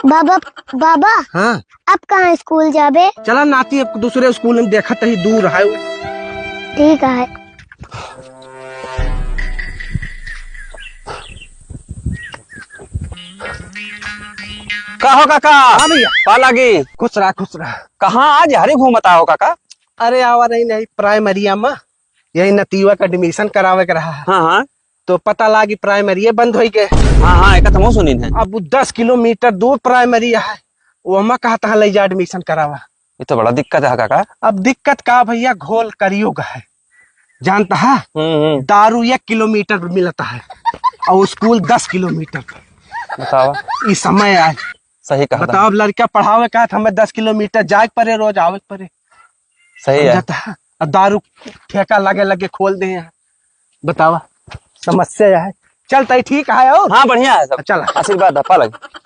बाबा बाबा हाँ अब कहाँ स्कूल जाबे? चला नाती अब दूसरे स्कूल में देखा ही दूर है। ठीक है। का हो काका? हाँ भैया पा लागी खुश रहा खुश रहा। कहाँ आज हरे घूमता हो काका? अरे आवा नहीं प्राइमरिया में यही नतीवा का एडमिशन करावे के रहा है। हाँ हाँ तो पता लगी प्राइमरी बंद हो गए। हाँ हाँ एक तो सुनी है। अब 10 किलोमीटर दूर प्राइमरी है, वो कहा था ले जा एडमिशन करावा। ये तो बड़ा दिक्कत है काका। अब दिक्कत का भैया घोल करियो का है, जानता है दारू 1 किलोमीटर पे मिलता है और स्कूल 10 किलोमीटर। बताओ इस समय आए सही कहा था। बताओ, अब लड़का पढ़ावे का हमें 10 किलोमीटर जाए पड़े, रोज आवे पड़े। सही है। समझता है? अब दारू ठेका लगे लगे खोल दे हैं। बतावा समस्या है। चलता ठीक है और हाँ बढ़िया है सब। चला आशीर्वाद है पा लगी।